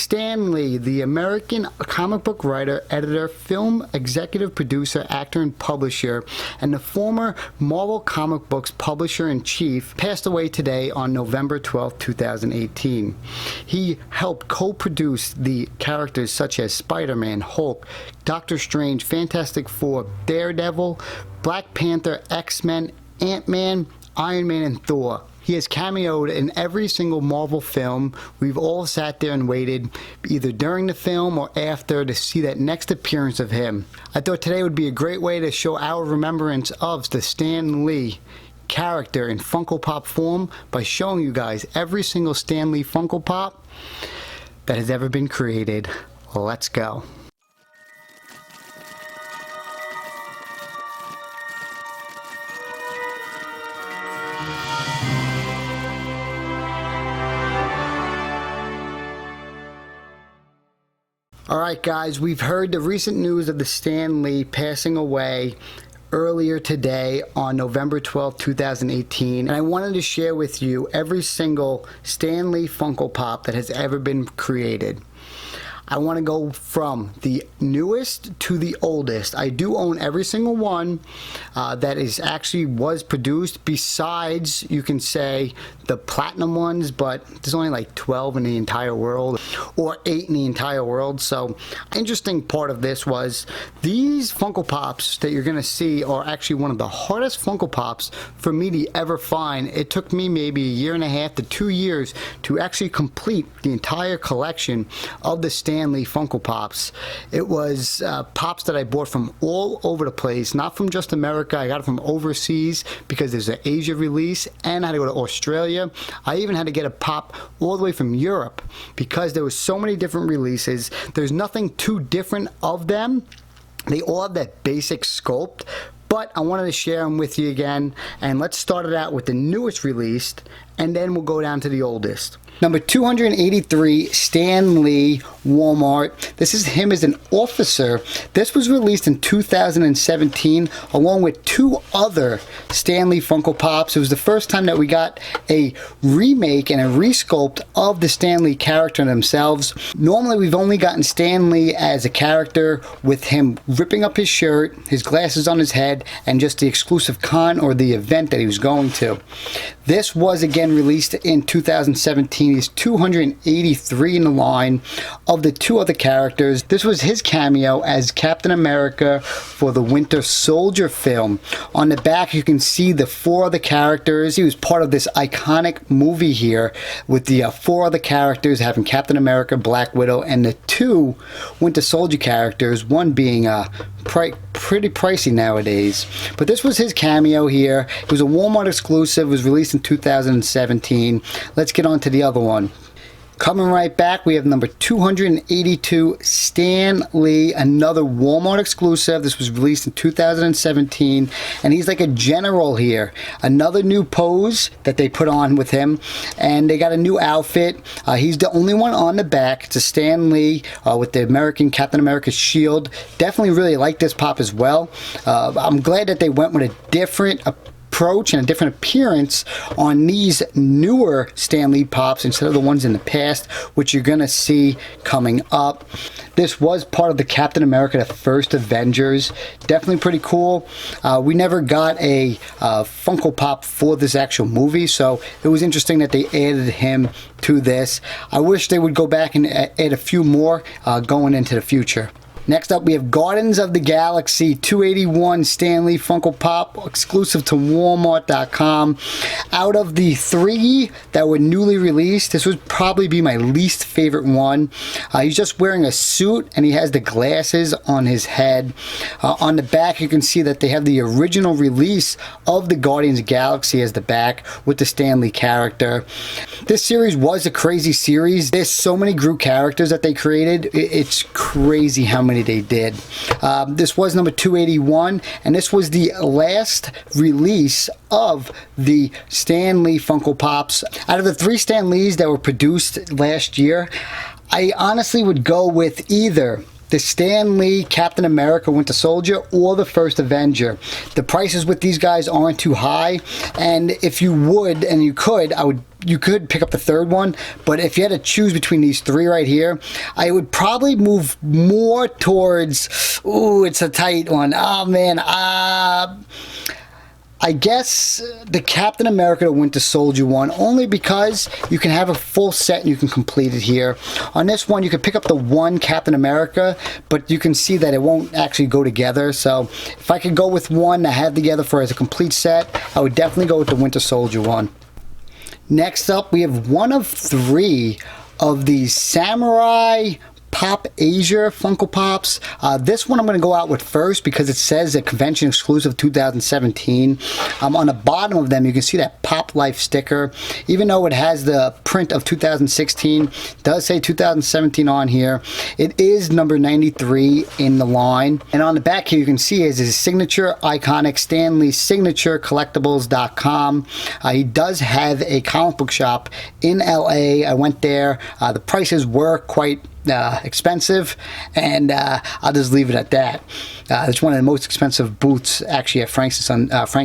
Stan Lee, the American comic book writer, editor, film executive producer, actor, and publisher, and the former Marvel comic books publisher-in-chief, passed away today on November 12, 2018. He helped co-produce the characters such as Spider-Man, Hulk, Doctor Strange, Fantastic Four, Daredevil, Black Panther, X-Men, Ant-Man, Iron Man, and Thor. He has cameoed in every single Marvel film. We've all sat there and waited, either during the film or after, to see that next appearance of him. I thought today would be a great way to show our remembrance of the Stan Lee character in Funko Pop form by showing you guys every single Stan Lee Funko Pop that has ever been created. Let's go. Alright guys, we've heard the recent news of the Stan Lee passing away earlier today on November 12, 2018, and I wanted to share with you every single Stan Lee Funko Pop that has ever been created. I want to go from the newest to the oldest. I do own every single one that is actually was produced, besides, you can say, the platinum ones, but there's only like 12 in the entire world, or 8 in the entire world. So interesting part of this was these Funko Pops that you're gonna see are actually one of the hardest Funko Pops for me to ever find. It took me maybe a year and a half to 2 years to actually complete the entire collection of the Stan Lee Funko Pops. It was pops that I bought from all over the place, not from just America. I got it from overseas because there's an Asia release, and I had to go to Australia. I even had to get a pop all the way from Europe because there was so many different releases. There's nothing too different of them. They all have that basic sculpt, but I wanted to share them with you again. And let's start it out with the newest released, and then we'll go down to the oldest. Number 283, Stan Lee, Walmart. This is him as an officer. This was released in 2017 along with 2 other Stan Lee Funko Pops. It was the first time that we got a remake and a resculpt of the Stan Lee character themselves. Normally we've only gotten Stan Lee as a character with him ripping up his shirt, his glasses on his head, and just the exclusive con or the event that he was going to. This was again released in 2017. He's 283 in the line of the 2 other characters. This was his cameo as Captain America for the Winter Soldier film. On the back you can see the 4 other characters. He was part of this iconic movie here with the 4 other characters having Captain America, Black Widow, and the 2 Winter Soldier characters, one being pretty pricey nowadays. But this was his cameo here. It was a Walmart exclusive. It was released in 2017. Let's get on to the other one. Coming right back, we have number 282, Stan Lee, another Walmart exclusive. This was released in 2017, and he's like a general here. Another new pose that they put on with him, and they got a new outfit. He's the only one on the back. It's a Stan Lee with the American Captain America shield. Definitely really like this pop as well. I'm glad that they went with a different approach and a different appearance on these newer Stan Lee Pops instead of the ones in the past, which you're gonna see coming up. This was part of the Captain America, the first Avengers. Definitely pretty cool. We never got a Funko Pop for this actual movie, so it was interesting that they added him to this. I wish they would go back and add a few more going into the future. Next up, we have Guardians of the Galaxy 281 Stan Lee Funko Pop, exclusive to Walmart.com. Out of the 3 that were newly released, this would probably be my least favorite one. He's just wearing a suit and he has the glasses on his head. On the back, you can see that they have the original release of the Guardians of the Galaxy as the back with the Stan Lee character. This series was a crazy series. There's so many Groot characters that they created. It's crazy how many they did. This was number 281, and this was the last release of the Stan Lee Funko Pops. Out of the 3 Stan Lees that were produced last year, I honestly would go with either the Stan Lee Captain America Winter Soldier or the first Avenger. The prices with these guys aren't too high, and if you would and you could, you could pick up the third one, but if you had to choose between these three right here, I would probably move more towards, ooh, it's a tight one. Oh man, I guess the Captain America Winter Soldier one, only because you can have a full set and you can complete it here. On this one, you can pick up the one Captain America, but you can see that it won't actually go together. So if I could go with one to have together for as a complete set, I would definitely go with the Winter Soldier one. Next up, we have one of three of these Samurai Pop Asia Funko Pops. This one I'm going to go out with first because it says a convention exclusive 2017. On the bottom of them you can see that Pop Life sticker. Even though it has the print of 2016, it does say 2017 on here. It is number 93 in the line. And on the back here you can see is his signature iconic Stan Lee signature collectibles.com. He does have a comic book shop in LA. I went there. The prices were quite expensive, and I'll just leave it at that. It's one of the most expensive booths actually at Frank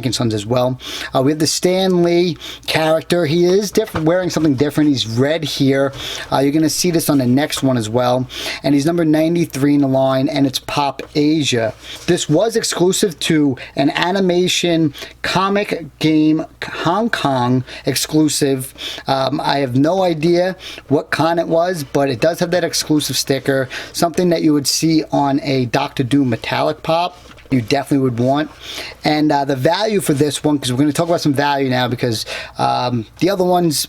and Sons as well. We have the Stan Lee character. He is different, wearing something different. He's red here. You're going to see this on the next one as well, and he's number 93 in the line, and it's Pop Asia. This was exclusive to an animation comic game Hong Kong exclusive. I have no idea what con it was, but it does have that exclusive sticker, something that you would see on a Dr. Doom metallic pop. You definitely would want. And the value for this one, because we're going to talk about some value now, because the other ones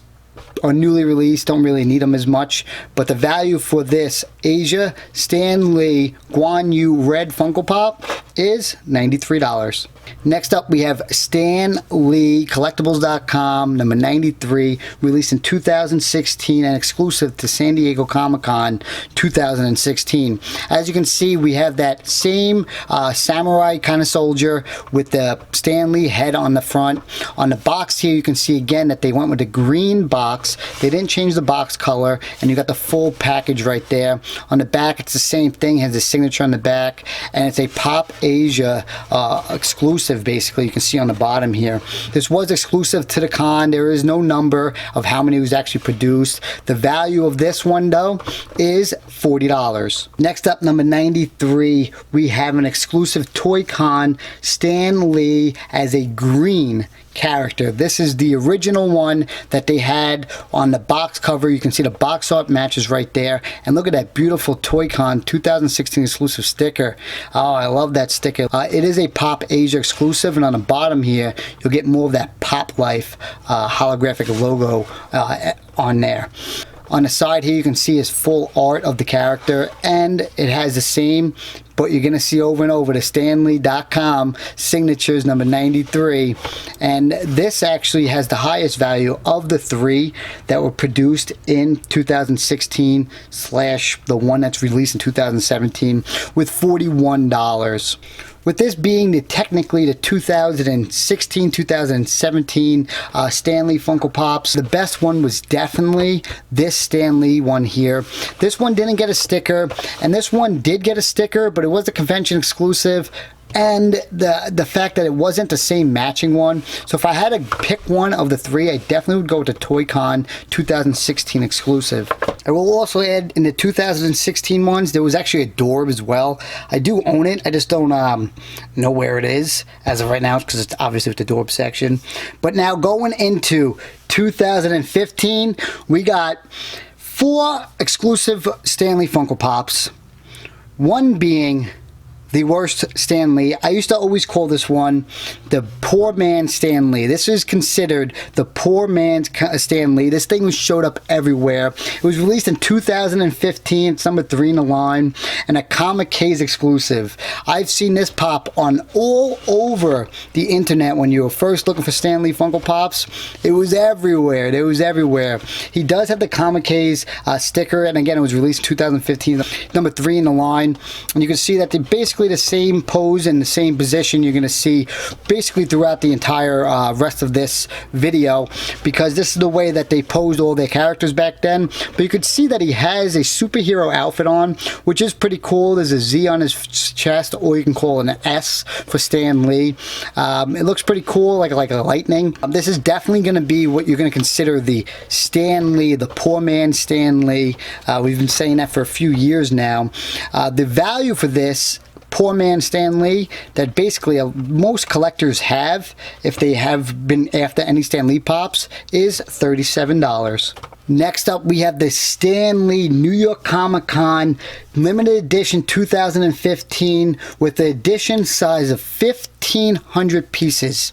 are newly released, don't really need them as much, but the value for this Asia Stan Lee Guan Yu Red Funko Pop is $93. Next up, we have Stan Lee Collectibles.com, number 93, released in 2016 and exclusive to San Diego Comic-Con 2016. As you can see, we have that same samurai kind of soldier with the Stan Lee head on the front. On the box here, you can see again that they went with the green box. They didn't change the box color, and you got the full package right there. On the back, it's the same thing, it has the signature on the back, and it's a Pop Asia exclusive, basically. You can see on the bottom here. This was exclusive to the con. There is no number of how many was actually produced. The value of this one, though, is $40. Next up, number 93, we have an exclusive Toy Con Stan Lee as a green character. This is the original one that they had on the box cover. You can see the box art matches right there, and look at that beautiful Toy Con 2016 exclusive sticker. Oh, I love that sticker. It is a Pop Asia exclusive, and on the bottom here you'll get more of that Pop Life holographic logo on there. On the side here you can see his full art of the character, and it has the same, but you're going to see over and over, the Stanley.com signatures number 93, and this actually has the highest value of the three that were produced in 2016 / the one that's released in 2017 with $41. With this being technically the 2016-2017 Stan Lee Funko Pops, the best one was definitely this Stan Lee one here. This one didn't get a sticker, and this one did get a sticker, but it was a convention exclusive. And the fact that it wasn't the same matching one. So if I had to pick one of the three, I definitely would go with the Toy Con 2016 exclusive. I will also add, in the 2016 ones, there was actually a Dorb as well. I do own it, I just don't know where it is as of right now, because it's obviously with the Dorb section. But now going into 2015, we got 4 exclusive Stan Lee Funko Pops. One being the worst Stan Lee. I used to always call this one the poor man Stan Lee. This is considered the poor man's Stan Lee. This thing showed up everywhere. It was released in 2015. It's number 3 in the line, and a Comic Case exclusive. I've seen this pop on all over the internet when you were first looking for Stan Lee Funko Pops. It was everywhere. It was everywhere. He does have the Comic Case sticker, and again, it was released in 2015. Number 3 in the line, and you can see that they basically basically the same pose and the same position you're going to see basically throughout the entire rest of this video, because this is the way that they posed all their characters back then. But you could see that he has a superhero outfit on, which is pretty cool. There's a Z on his chest, or you can call it an S for Stan Lee. It looks pretty cool, like a lightning. This is definitely going to be what you're going to consider the Stan Lee, the poor man Stan Lee. We've been saying that for a few years now. The value for this poor man Stan Lee that basically most collectors have, if they have been after any Stan Lee pops, is $37. Next up, we have the Stan Lee New York Comic Con limited edition 2015 with the edition size of 1,500 pieces.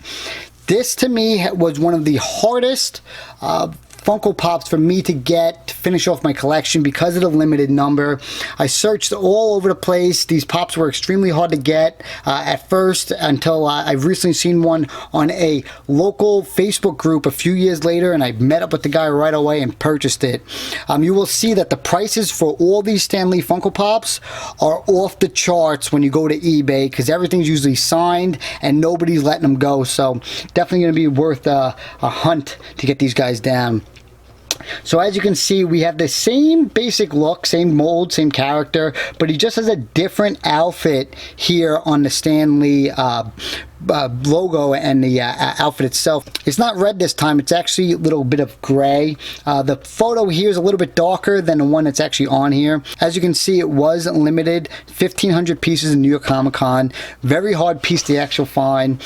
This to me was one of the hardest Funko Pops for me to get to finish off my collection because of the limited number. I searched all over the place. These Pops were extremely hard to get at first, until I've recently seen one on a local Facebook group a few years later, and I met up with the guy right away and purchased it. You will see that the prices for all these Stan Lee Funko Pops are off the charts when you go to eBay, because everything's usually signed and nobody's letting them go. So definitely going to be worth a hunt to get these guys down. So as you can see, we have the same basic look, same mold, same character, but he just has a different outfit here on the Stan Lee logo and the outfit itself. It's not red this time, it's actually a little bit of gray. The photo here is a little bit darker than the one that's actually on here. As you can see, it was limited, 1,500 pieces in New York Comic Con. Very hard piece to actually find.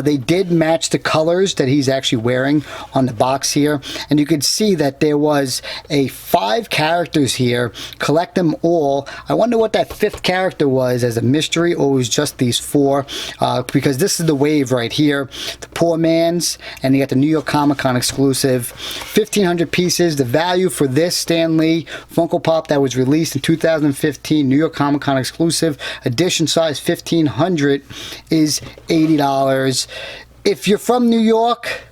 They did match the colors that he's actually wearing on the box here, and you could see that there was 5 characters here. Collect them all. I wonder what that 5th character was, as a mystery, or it was just these 4, because this is the wave right here, the poor man's, and you got the New York Comic Con exclusive. 1,500 pieces. The value for this Stan Lee Funko Pop that was released in 2015, New York Comic Con exclusive, edition size 1,500, is $80. If you're from New York,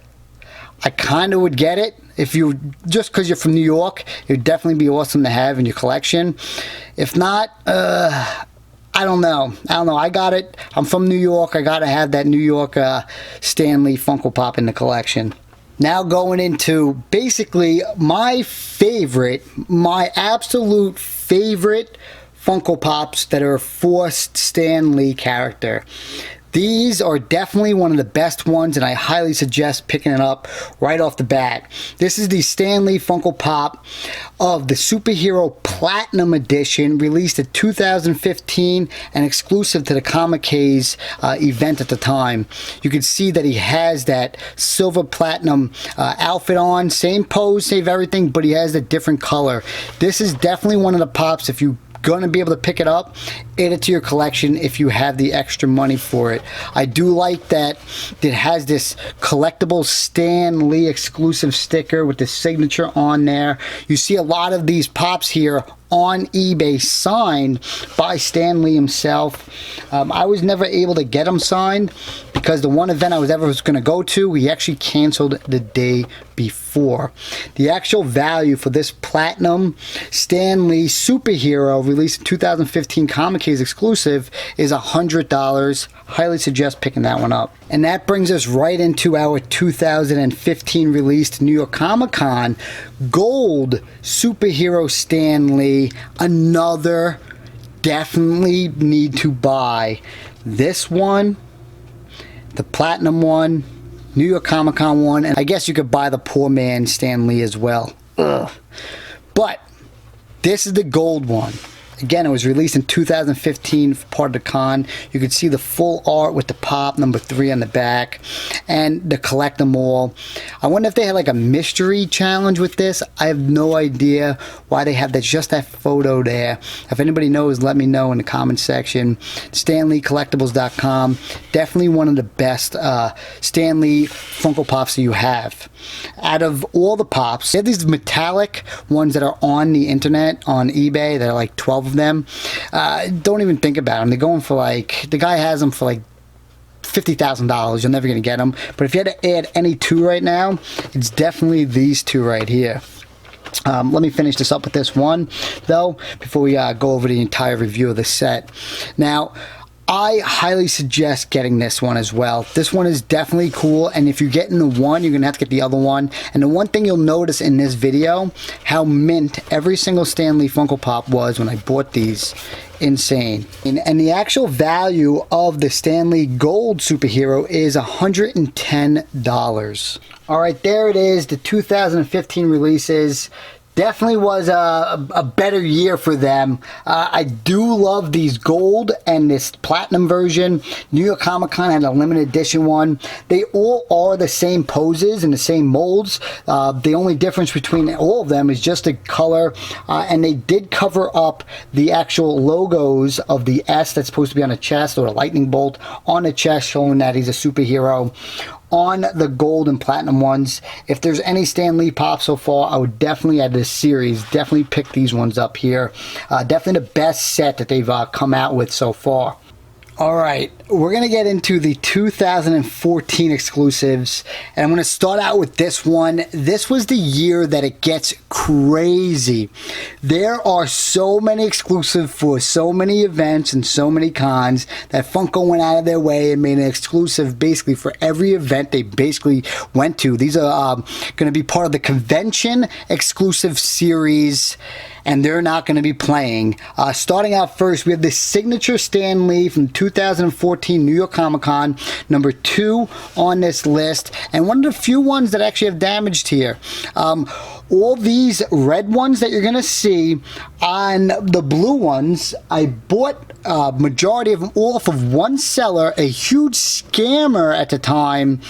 I kind of would get it. If you, just because you're from New York, it would definitely be awesome to have in your collection. If not, I don't know. I got it. I'm from New York. I got to have that New York Stan Lee Funko Pop in the collection. Now going into basically my absolute favorite Funko Pops that are for Stan Lee character. These are definitely one of the best ones, and I highly suggest picking it up right off the bat. This is the Stan Lee Funko Pop of the Superhero Platinum Edition, released in 2015 and exclusive to the Comic-Case event at the time. You can see that he has that silver platinum outfit on, same pose, same everything, but he has a different color. This is definitely one of the Pops, if you going to be able to pick it up, add it to your collection if you have the extra money for it. I do like that it has this collectible Stan Lee exclusive sticker with the signature on there. You see a lot of these Pops here on eBay signed by Stan Lee himself. I was never able to get them signed because the one event I was going to go to, he actually canceled the day before. The actual value for this platinum Stan Lee superhero released in 2015 Comic-Case exclusive is $100. Highly suggest picking that one up. And that brings us right into our 2015 released New York Comic Con gold superhero Stan Lee. Another definitely need to buy. This one, the platinum one, New York Comic Con one, and I guess you could buy the poor man Stan Lee as well. Ugh. But this is the gold one. Again, it was released in 2015 for part of the con. You can see the full art with the Pop number 3 on the back and the collect them all. I wonder if they had like a mystery challenge with this. I have no idea why they have that, just that photo there. If anybody knows, let me know in the comment section. StanLeeCollectibles.com. Definitely one of the best Stan Lee Funko Pops that you have. Out of all the Pops, they have these metallic ones that are on the internet, on eBay. They're like 12 of them. Don't even think about them. They're going for like, the guy has them for like $50,000. You're never going to get them. But if you had to add any two right now, it's definitely these two right here. Let me finish this up with this one though before we go over the entire review of the set. Now, I highly suggest getting this one as well. This one is definitely cool, and if you're getting the one, you're gonna have to get the other one. And the one thing you'll notice in this video, how mint every single Stan Lee Funko Pop was when I bought these. Insane. And the actual value of the Stan Lee Gold superhero is $110. All right, there it is, the 2015 releases. Definitely was a better year for them. I do love these gold and this platinum version. New York Comic Con had a limited edition one. They all are the same poses and the same molds. The only difference between all of them is just the color. And they did cover up the actual logos of the S that's supposed to be on the chest, or a lightning bolt on the chest, showing that he's a superhero. On the gold and platinum ones, if there's any Stan Lee Pop so far, I would definitely add this series. Definitely pick these ones up here. Definitely the best set that they've come out with so far. All right, we're going to get into the 2014 exclusives, and I'm going to start out with this one. This was the year that it gets crazy. There are so many exclusive for so many events and so many cons that Funko went out of their way and made an exclusive basically for every event they basically went to. These are going to be part of the convention exclusive series, and they're not going to be playing. Starting out first, we have the signature Stan Lee from 2014 New York Comic Con, number 2 on this list, and one of the few ones that actually have damaged here. All these red ones that you're going to see, on the blue ones, I bought majority of them off of one seller, a huge scammer at the time.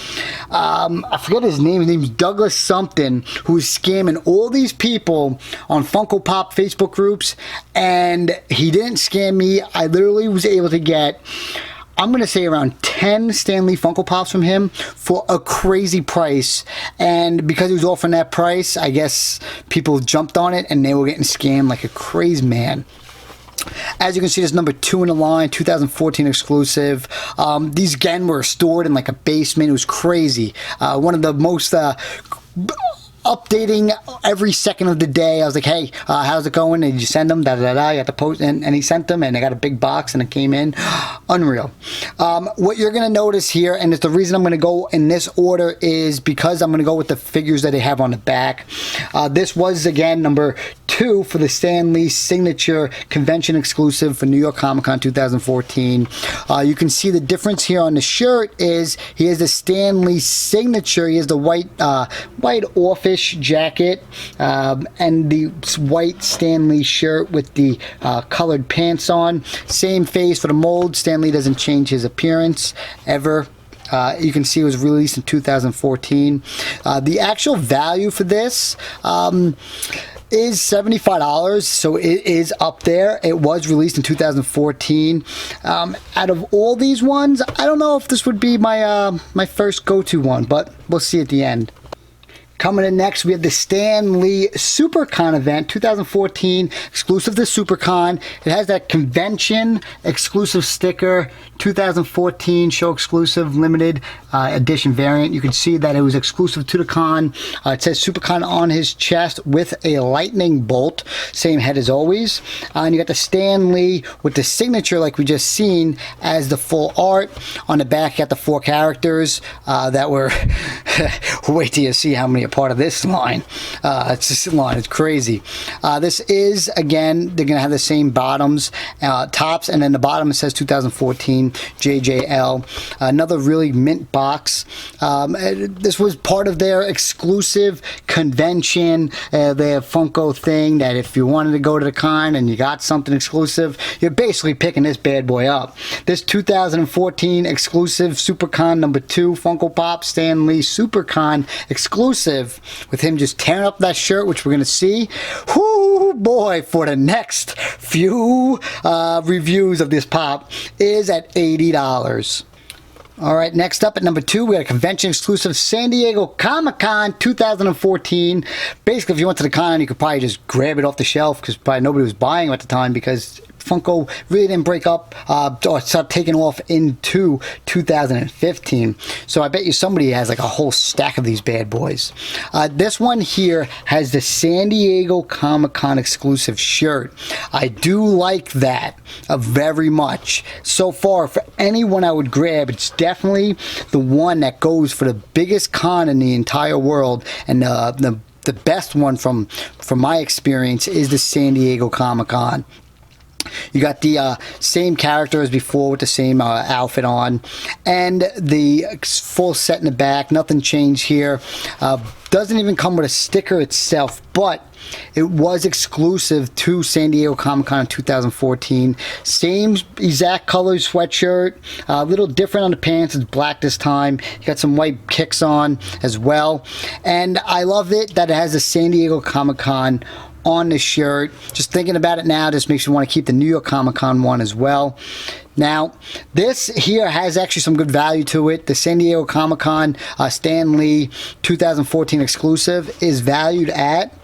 I forget his name. His name's Douglas something, who was scamming all these people on Funko Pop Facebook groups, and he didn't scam me. I literally was able to get, I'm going to say, around 10 Stan Lee Funko Pops from him for a crazy price. And because he was offering that price, I guess people jumped on it and they were getting scammed like a crazy man. As you can see, this number 2 in the line, 2014 exclusive. These again were stored in like a basement. It was crazy. One of the most updating every second of the day. I was like, hey, how's it going? And you send them, you got the post, and he sent them, and they got a big box, and it came in. Unreal. What you're going to notice here, and it's the reason I'm going to go in this order, is because I'm going to go with the figures that they have on the back. This was, again, number 2 for the Stan Lee signature convention exclusive for New York Comic Con 2014. You can see the difference here on the shirt is he has the Stan Lee signature. He has the white office jacket and the white Stan Lee shirt with the colored pants on. Same face for the mold. Stan Lee doesn't change his appearance ever. You can see it was released in 2014. The actual value for this is $75, so it is up there. It was released in 2014. Out of all these ones, I don't know if this would be my my first go-to one, but we'll see at the end. Coming in next, we have the Stan Lee Supercon event, 2014, exclusive to Supercon. It has that convention exclusive sticker, 2014 show exclusive limited edition variant. You can see that it was exclusive to the con. It says Supercon on his chest with a lightning bolt, same head as always. And you got the Stan Lee with the signature like we just seen as the full art. On the back, you got the 4 characters that were, wait till you see how many part of this line. It's this line, it's crazy. This is, again, they're gonna have the same bottoms, tops, and then the bottom it says 2014 JJL. Another really mint box. This was part of their exclusive convention, their Funko thing, that if you wanted to go to the con and you got something exclusive, you're basically picking this bad boy up. This 2014 exclusive Supercon number 2 Funko Pop Stan Lee Supercon exclusive, with him just tearing up that shirt, which we're going to see. Whoo boy, for the next few reviews of this pop, is at $80. All right, next up at number 2, we got a convention exclusive San Diego Comic-Con 2014. Basically, if you went to the con, you could probably just grab it off the shelf because probably nobody was buying them at the time because Funko really didn't break up or start taking off into 2015. So I bet you somebody has like a whole stack of these bad boys. This one here has the San Diego Comic-Con exclusive shirt. I do like that very much. So far, for anyone I would grab, it's definitely the one that goes for the biggest con in the entire world, and the best one from my experience is the San Diego Comic-Con. You got the same character as before with the same outfit on, and the full set in the back. Nothing changed here. Doesn't even come with a sticker itself, but it was exclusive to San Diego Comic-Con 2014. Same exact color sweatshirt, a little different on the pants. It's black this time. You got some white kicks on as well, and I love it that it has the San Diego Comic-Con on the shirt. Just thinking about it now, this makes me want to keep the New York Comic-Con one as well. Now, this here has actually some good value to it. The San Diego Comic-Con Stan Lee 2014 exclusive is valued at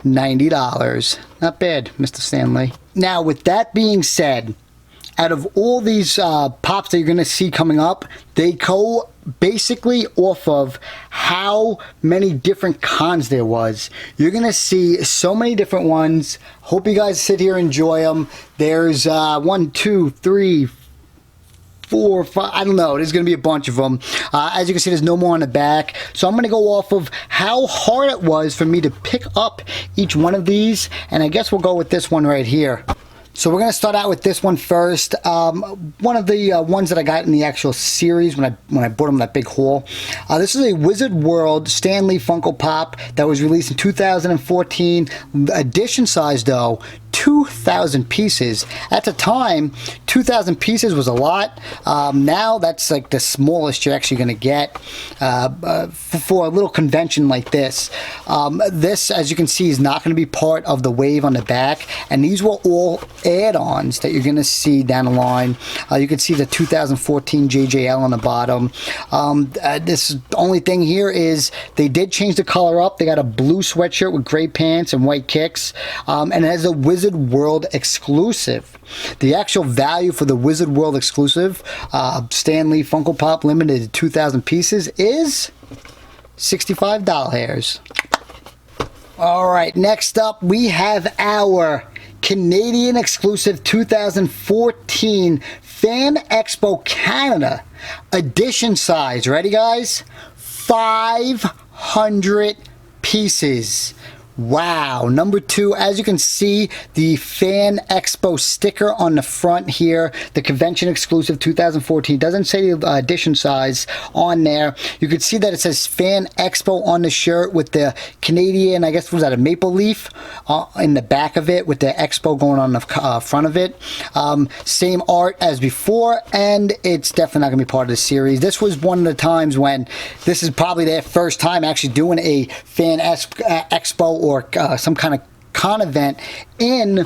$90. Not bad, Mr. Stan Lee. Now, with that being said, out of all these pops that you're going to see coming up, they go basically off of how many different cons there was. You're going to see so many different ones. Hope you guys sit here and enjoy them. There's 1, 2, 3, 4, 5, I don't know. There's going to be a bunch of them. As you can see, there's no more on the back. So I'm going to go off of how hard it was for me to pick up each one of these. And I guess we'll go with this one right here. So we're going to start out with this one first. One of the ones that I got in the actual series when I bought them in that big haul. This is a Wizard World Stan Lee Funko Pop that was released in 2014. Edition size though, 2,000 pieces. At the time, 2,000 pieces was a lot. Now that's like the smallest you're actually going to get for a little convention like this. This, as you can see, is not going to be part of the wave on the back, and these were all add-ons that you're going to see down the line. You can see the 2014 JJL on the bottom. This only thing here is they did change the color up. They got a blue sweatshirt with gray pants and white kicks, and it has a Wizard World exclusive. The actual value for the Wizard World exclusive Stan Lee Funko Pop limited to 2,000 pieces is $65. Alright, next up we have our Canadian exclusive 2014 Fan Expo Canada edition size. Ready, guys? 500 pieces. Wow. Number 2, as you can see, the Fan Expo sticker on the front here, the convention exclusive 2014. Doesn't say the edition size on there. You can see that it says Fan Expo on the shirt with the Canadian, I guess, was that a maple leaf in the back of it with the Expo going on the front of it. Same art as before, and it's definitely not going to be part of the series. This was one of the times when this is probably their first time actually doing a Fan Expo or some kind of con event in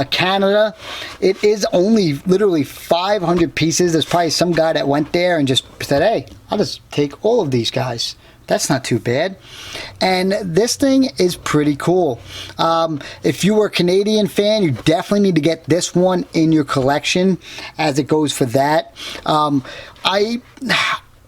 Canada. It is only literally 500 pieces. There's probably some guy that went there and just said, hey, I'll just take all of these guys. That's not too bad. And this thing is pretty cool. If you were a Canadian fan, you definitely need to get this one in your collection as it goes for that.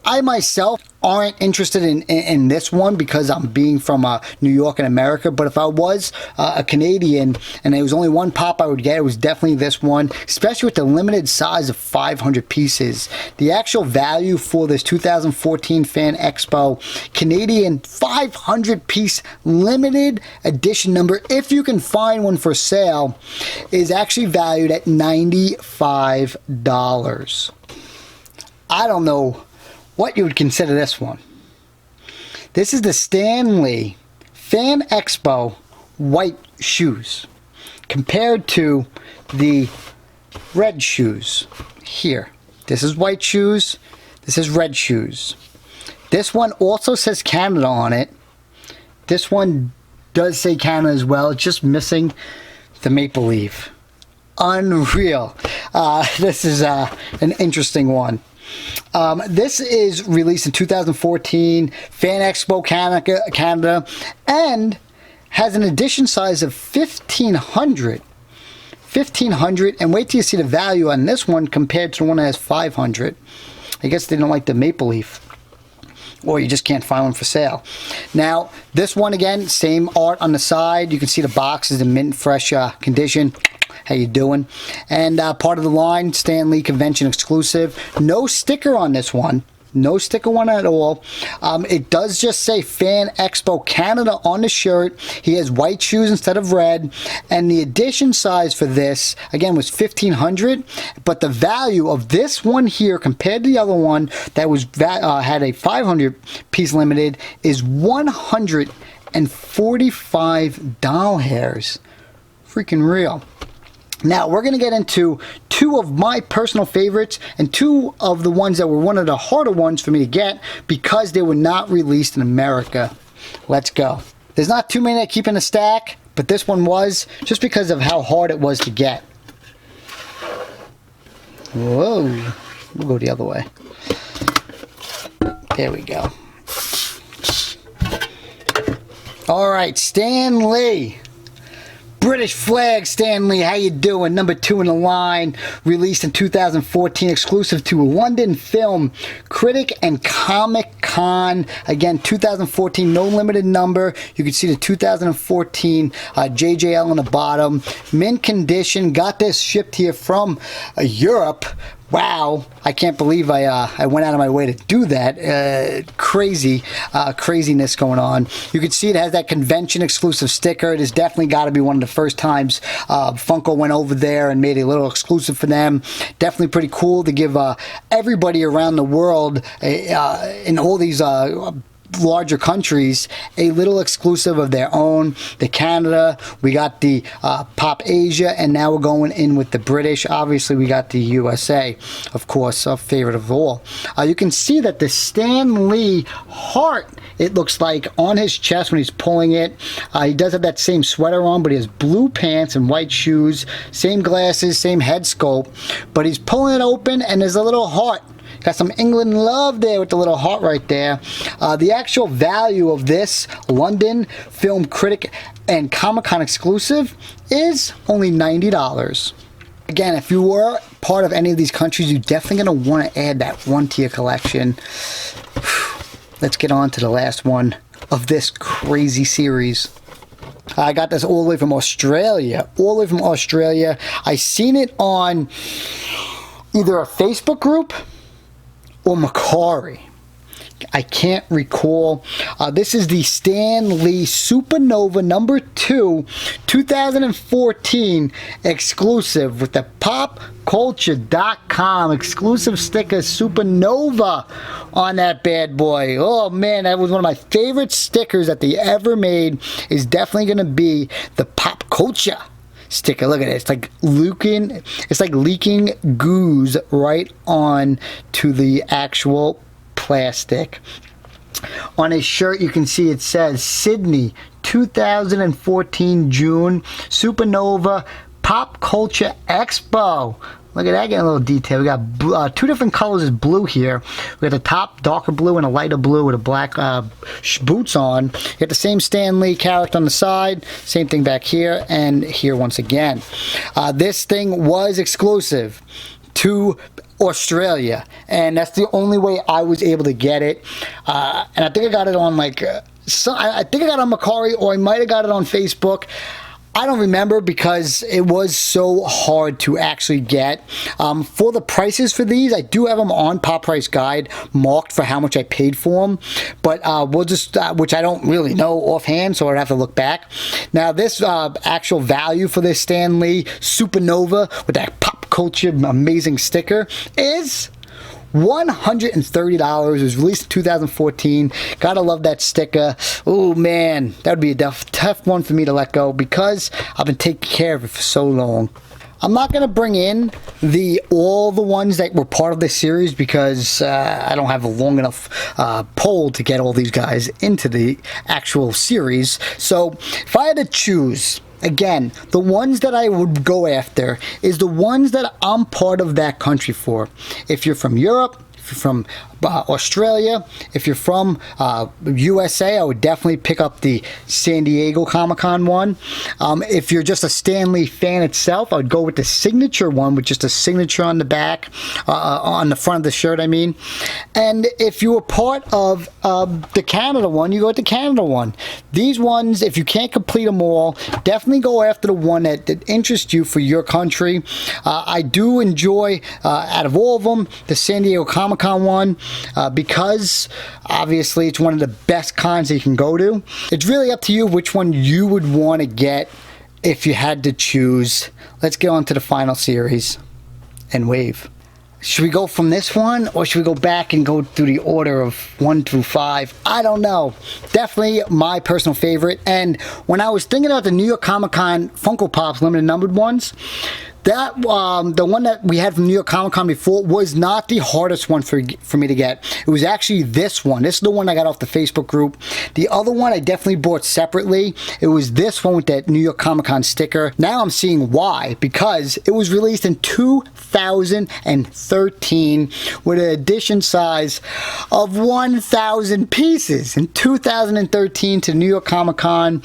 I myself aren't interested in this one because I'm being from New York and America, but if I was a Canadian and there was only one pop I would get, it was definitely this one, especially with the limited size of 500 pieces. The actual value for this 2014 Fan Expo Canadian 500 piece limited edition number, if you can find one for sale, is actually valued at $95. I don't know what you would consider this one. This is the Stan Lee Fan Expo white shoes compared to the red shoes here. This is white shoes, this is red shoes. This one also says Canada on it. This one does say Canada as well, it's just missing the maple leaf. Unreal. This is an interesting one. This is released in 2014, Fan Expo Canada, and has an edition size of 1,500 1,500, and wait till you see the value on this one compared to the one that has 500. I guess they don't like the maple leaf, or you just can't find one for sale. Now, this one again, same art on the side. You can see the box is in mint fresh condition. How you doing? And part of the line, Stan Lee convention exclusive. No sticker on this one. No sticker one at all. It does just say Fan Expo Canada on the shirt. He has white shoes instead of red. And the edition size for this, again, was 1,500. But the value of this one here compared to the other one that was had a 500 piece limited is $145 doll hairs. Freaking real. Now, we're going to get into two of my personal favorites and two of the ones that were one of the harder ones for me to get because they were not released in America. Let's go. There's not too many that keep in a stack, but this one was just because of how hard it was to get. Whoa. We'll go the other way. There we go. All right, Stan Lee. British flag, Stan Lee, how you doing? Number 2 in the line, released in 2014, exclusive to London Film Critic and Comic Con. Again, 2014, no limited number. You can see the 2014 JJL on the bottom. Mint condition. Got this shipped here from Europe. Wow, I can't believe I went out of my way to do that. Craziness going on. You can see it has that convention exclusive sticker. It has definitely got to be one of the first times Funko went over there and made a little exclusive for them. Definitely pretty cool to give everybody around the world in all these larger countries a little exclusive of their own. The Canada, we got the Pop Asia, and now we're going in with the British. Obviously we got the USA, of course, our favorite of all. You can see that the Stan Lee heart, it looks like, on his chest when he's pulling it. He does have that same sweater on, but he has blue pants and white shoes, same glasses, same head sculpt, but he's pulling it open and there's a little heart. Got some England love there with the little heart right there. The actual value of this London Film Critic and Comic-Con exclusive is only $90. Again, if you were part of any of these countries, you're definitely going to want to add that one to your collection. Let's get on to the last one of this crazy series. I got this all the way from Australia. All the way from Australia. I seen it on either a Facebook group or Macari. I can't recall. This is the Stan Lee Supanova number 2 2014 exclusive with the popculture.com exclusive sticker Supanova on that bad boy. Oh man, that was one of my favorite stickers that they ever made. Is definitely going to be the Pop Culture sticker. Look at it. It's like leaking goose right on to the actual plastic. On his shirt, you can see it says Sydney 2014 June Supanova Pop Culture Expo. Look at that, getting a little detail. We got two different colors of blue here. We got the top darker blue and a lighter blue with a black boots on. You got the same Stan Lee character on the side. Same thing back here and here once again. This thing was exclusive to Australia, and that's the only way I was able to get it. And I think I got it on I think I got it on Macari, or I might have got it on Facebook. I don't remember because it was so hard to actually get. For the prices for these, I do have them on Pop Price Guide marked for how much I paid for them, but we'll just, which I don't really know offhand, so I'd have to look back. Now this actual value for this Stan Lee Supanova with that Pop Culture amazing sticker is $130. It was released in 2014. Gotta love that sticker. Oh man, that would be a tough one for me to let go because I've been taking care of it for so long. I'm not gonna bring in all the ones that were part of this series because I don't have a long enough poll to get all these guys into the actual series. So if I had to choose, again, the ones that I would go after is the ones that I'm part of that country for. If you're from Europe, If you're from Australia, if you're from USA, I would definitely pick up the San Diego Comic-Con one. If you're just a Stan Lee fan itself, I would go with the signature one with just a signature on the back, on the front of the shirt, I mean. And if you were part of the Canada one, you go with the Canada one. These ones, if you can't complete them all, definitely go after the one that interests you for your country. I do enjoy, out of all of them, the San Diego Comic-Con one, because obviously it's one of the best cons that you can go to. It's really up to you which one you would want to get if you had to choose. Let's get on to the final series and wave. Should we go from this one, or should we go back and go through the order of 1 through 5? I don't know. Definitely my personal favorite. And when I was thinking about the New York Comic Con Funko Pops limited numbered ones, that the one that we had from New York Comic Con before was not the hardest one for me to get. It was actually this one. This is the one I got off the Facebook group. The other one I definitely bought separately. It was this one with that New York Comic Con sticker. Now I'm seeing why, because it was released in 2013 with an edition size of 1,000 pieces in 2013 to New York Comic Con.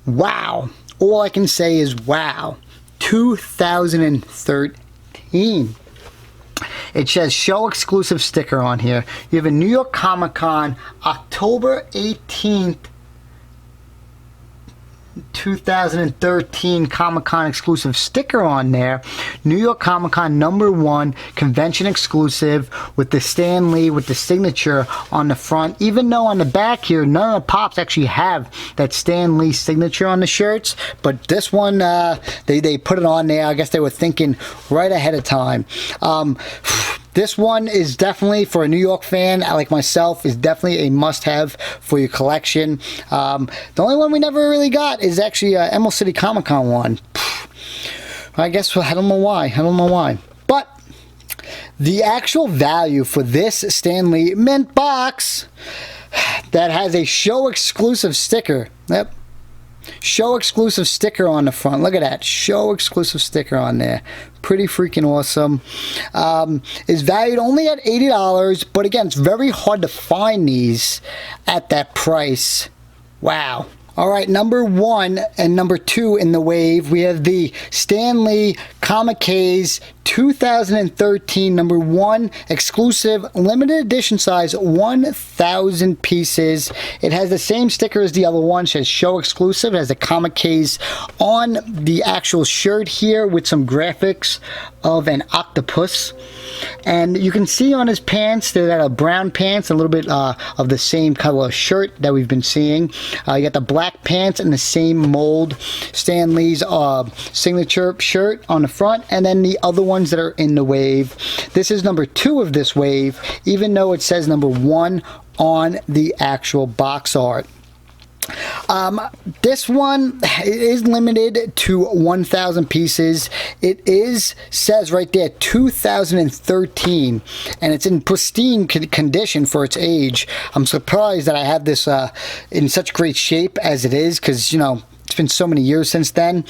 Wow. All I can say is wow. 2013. It says show exclusive sticker on here. You have a New York Comic Con October 18th 2013 Comic-Con exclusive sticker on there. New York Comic-Con #1 convention exclusive with the Stan Lee with the signature on the front. Even though on the back here, none of the pops actually have that Stan Lee signature on the shirts, but this one, they put it on there. I guess they were thinking right ahead of time. This one is definitely, for a New York fan like myself, is definitely a must-have for your collection. The only one we never really got is actually Emerald City Comic Con one. I guess, I don't know why. I don't know why. But the actual value for this Stan Lee mint box that has a show exclusive sticker. Yep. Show exclusive sticker on the front. Look at that. Show exclusive sticker on there. Pretty freaking awesome. Is valued only at $80, but again, it's very hard to find these at that price. Wow. All right, #1 and #2 in the wave, we have the Stan Lee Comic Case 2013 #1 exclusive limited edition size 1,000 pieces. It has the same sticker as the other one. It says show exclusive. It has a comic case on the actual shirt here with some graphics of an octopus. And you can see on his pants, they've got a brown pants, a little bit of the same color shirt that we've been seeing. You got the black pants and the same mold Stan Lee's signature shirt on the front, and then the other ones that are in the wave. This is #2 of this wave, even though it says #1 on the actual box art. This one is limited to 1,000 pieces. It says right there 2013, and it's in pristine condition for its age. I'm surprised that I have this in such great shape as it is, because, you know, it's been so many years since then.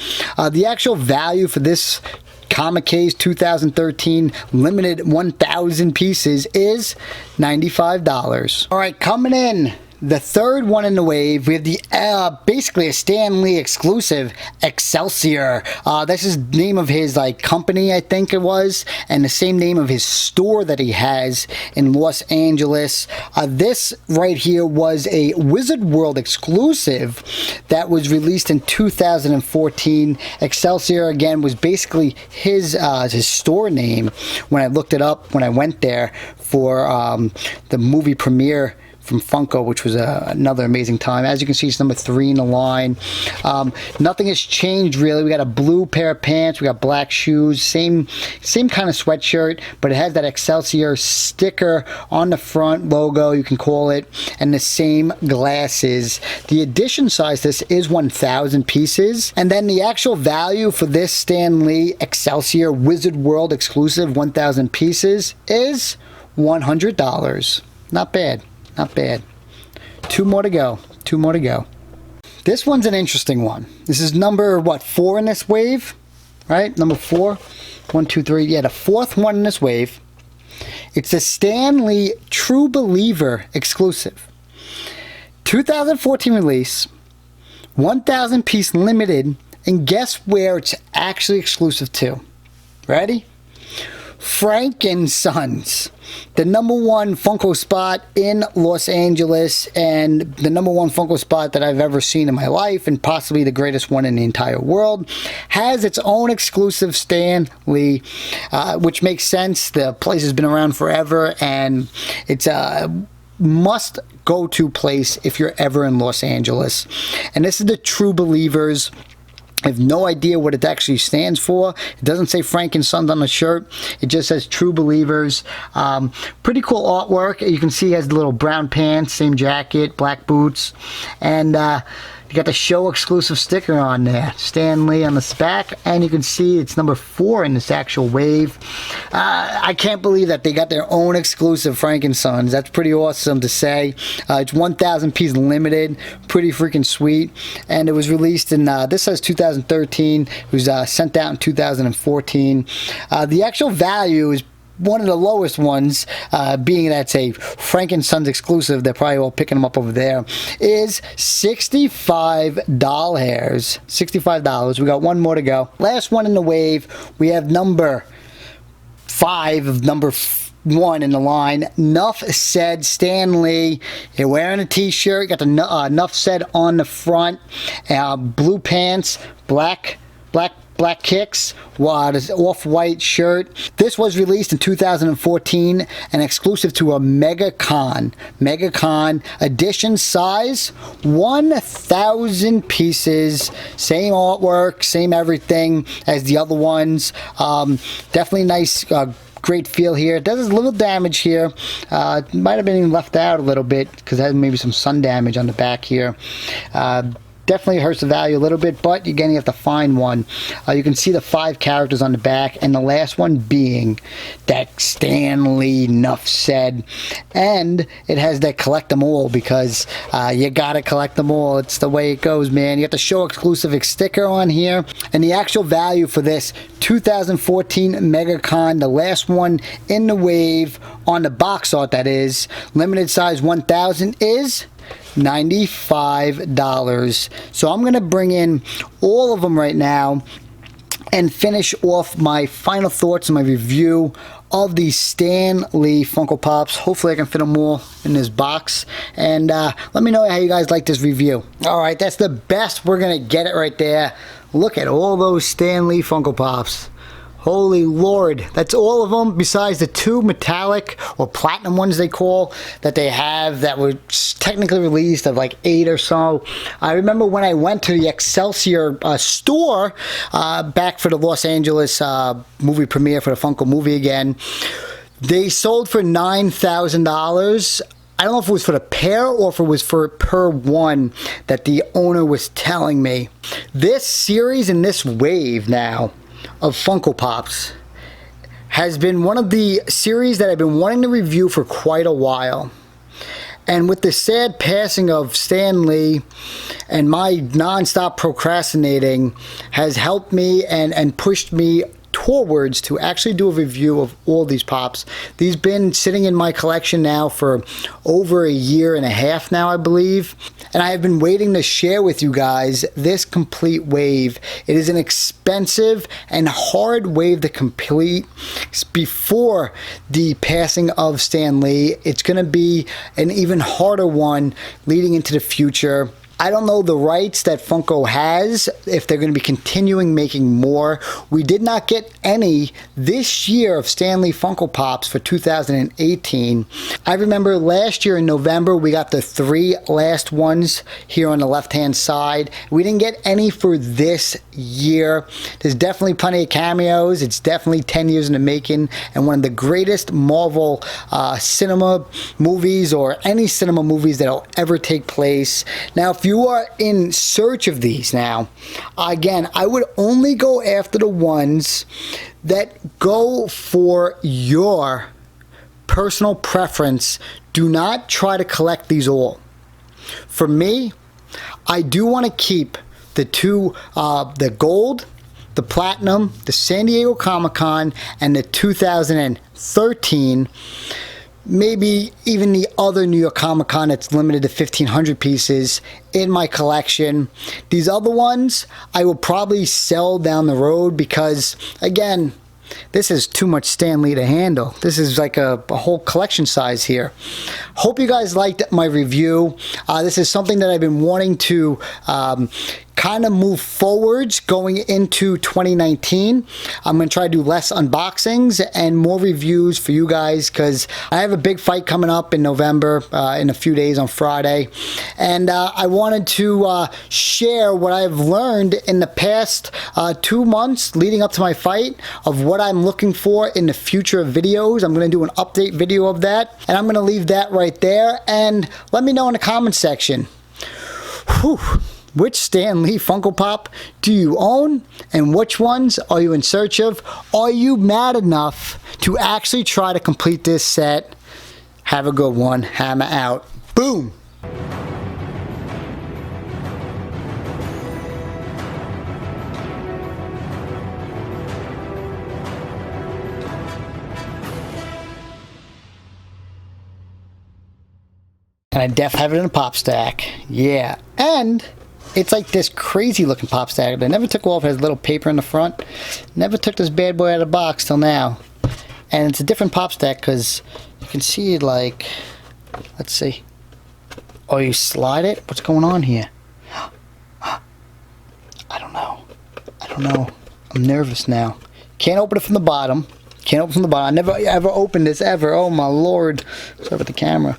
The actual value for this comic case 2013 limited 1,000 pieces is $95. All right, coming in the third one in the wave, we have the basically a Stan Lee exclusive Excelsior. This is the name of his company, I think it was, and the same name of his store that he has in Los Angeles. This right here was a Wizard World exclusive that was released in 2014. Excelsior again was basically his store name when I looked it up when I went there for the movie premiere from Funko, which was another amazing time. As you can see, it's #3 in the line. Nothing has changed really. We got a blue pair of pants, we got black shoes, same kind of sweatshirt, but it has that Excelsior sticker on the front, logo you can call it, and the same glasses. The edition size, this is 1,000 pieces, and then the actual value for this Stan Lee Excelsior Wizard World exclusive 1,000 pieces is $100. Not bad. Not bad. Two more to go. Two more to go. This one's an interesting one. This is number, what, 4 in this wave? Right? Number 4. 1, 2, 3. Yeah, the 4th one in this wave. It's a Stan Lee True Believer exclusive. 2014 release, 1,000 piece limited, and guess where it's actually exclusive to? Ready? Frank & Sons, the #1 Funko spot in Los Angeles, and the #1 Funko spot that I've ever seen in my life, and possibly the greatest one in the entire world, has its own exclusive Stan Lee, which makes sense. The place has been around forever, and it's a must go-to place if you're ever in Los Angeles. And this is the True Believers. I have no idea what it actually stands for. It doesn't say Frank & Sons on the shirt. It just says True Believers. Pretty cool artwork. You can see it has the little brown pants, same jacket, black boots, and you got the show exclusive sticker on there, Stan Lee on the back, and you can see it's number 4 in this actual wave. I can't believe that they got their own exclusive Frank & Sons. That's pretty awesome to say. It's 1,000 piece limited, pretty freaking sweet, and it was released in, this says 2013, it was sent out in 2014. The actual value is one of the lowest ones, being that it's a Frank & Sons exclusive, they're probably all picking them up over there, is $65. $65. We got one more to go. Last one in the wave, we have number 5 of number 1 in the line. Nuff Said Stan Lee. You're wearing a t-shirt, got the Nuff Said on the front, blue pants, black kicks, this off-white shirt. This was released in 2014 and exclusive to a MegaCon edition, size 1,000 pieces, same artwork, same everything as the other ones. Definitely nice, great feel here. It does a little damage here. It might have been left out a little bit because it has maybe some sun damage on the back here. Definitely hurts the value a little bit, but again, you have to find one. You can see the 5 characters on the back, and the last one being that Stan Lee Nuff Said. And it has that collect them all, because you gotta collect them all. It's the way it goes, man. You got the show exclusive sticker on here, and the actual value for this 2014 MegaCon, the last one in the wave on the box art, that is limited size 1,000, is $95. So I'm gonna bring in all of them right now and finish off my final thoughts and my review of the Stan Lee Funko Pops. Hopefully I can fit them all in this box, and let me know how you guys like this review. All right, that's the best. We're gonna get it right there. Look at all those Stan Lee Funko Pops. Holy Lord, that's all of them besides the 2 metallic or platinum ones they call that they have that were technically released of like 8 or so. I remember when I went to the Excelsior store back for the Los Angeles movie premiere for the Funko movie again, they sold for $9,000. I don't know if it was for the pair or if it was for per one that the owner was telling me. This series and this wave now of Funko Pops has been one of the series that I've been wanting to review for quite a while. And with the sad passing of Stan Lee and my non-stop procrastinating has helped me and pushed me towards to actually do a review of all these Pops. These been sitting in my collection now for over a year and a half now, I believe. And I have been waiting to share with you guys this complete wave. It is an expensive and hard wave to complete. Before the passing of Stan Lee, it's going to be an even harder one leading into the future. I don't know the rights that Funko has, if they're going to be continuing making more. We did not get any this year of Stan Lee Funko Pops for 2018. I remember last year in November, we got the 3 last ones here on the left-hand side. We didn't get any for this year. There's definitely plenty of cameos. It's definitely 10 years in the making, and one of the greatest Marvel cinema movies, or any cinema movies that'll ever take place. Now, if you are in search of these now, again, I would only go after the ones that go for your personal preference. Do not try to collect these all. For me, I do want to keep the 2, the gold, the Platinum, the San Diego Comic-Con, and the 2013, maybe even the other New York Comic Con that's limited to 1,500 pieces in my collection. These other ones I will probably sell down the road because, again, this is too much Stan Lee to handle. This is like a whole collection size here. Hope you guys liked my review. This is something that I've been wanting to kind of move forwards going into 2019. I'm going to try to do less unboxings and more reviews for you guys because I have a big fight coming up in November in a few days on Friday. And I wanted to share what I've learned in the past 2 months leading up to my fight of what I'm looking for in the future of videos. I'm going to do an update video of that. And I'm going to leave that right there. And let me know in the comment section. Whew. Which Stan Lee Funko Pop do you own, and which ones are you in search of? Are you mad enough to actually try to complete this set? Have a good one. Hammer out. Boom. And I def have it in a pop stack. Yeah. And it's like this crazy looking pop stack. I never took off. It has a little paper in the front. Never took this bad boy out of the box till now. And it's a different pop stack because you can see it like, let's see. Oh, you slide it? What's going on here? I don't know. I don't know. I'm nervous now. Can't open it from the bottom. Can't open it from the bottom. I never ever opened this ever. Oh my lord. Sorry about the camera.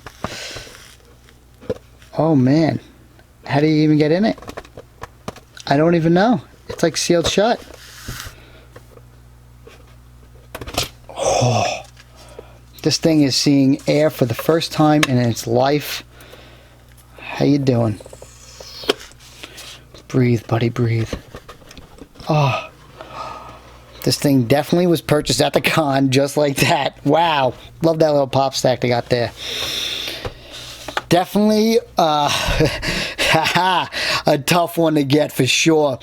Oh man. How do you even get in it? I don't even know. It's like sealed shut. Oh, this thing is seeing air for the first time in its life. How you doing? Breathe, buddy, breathe. Oh, this thing definitely was purchased at the con just like that. Wow, love that little pop stack they got there. Definitely a tough one to get for sure.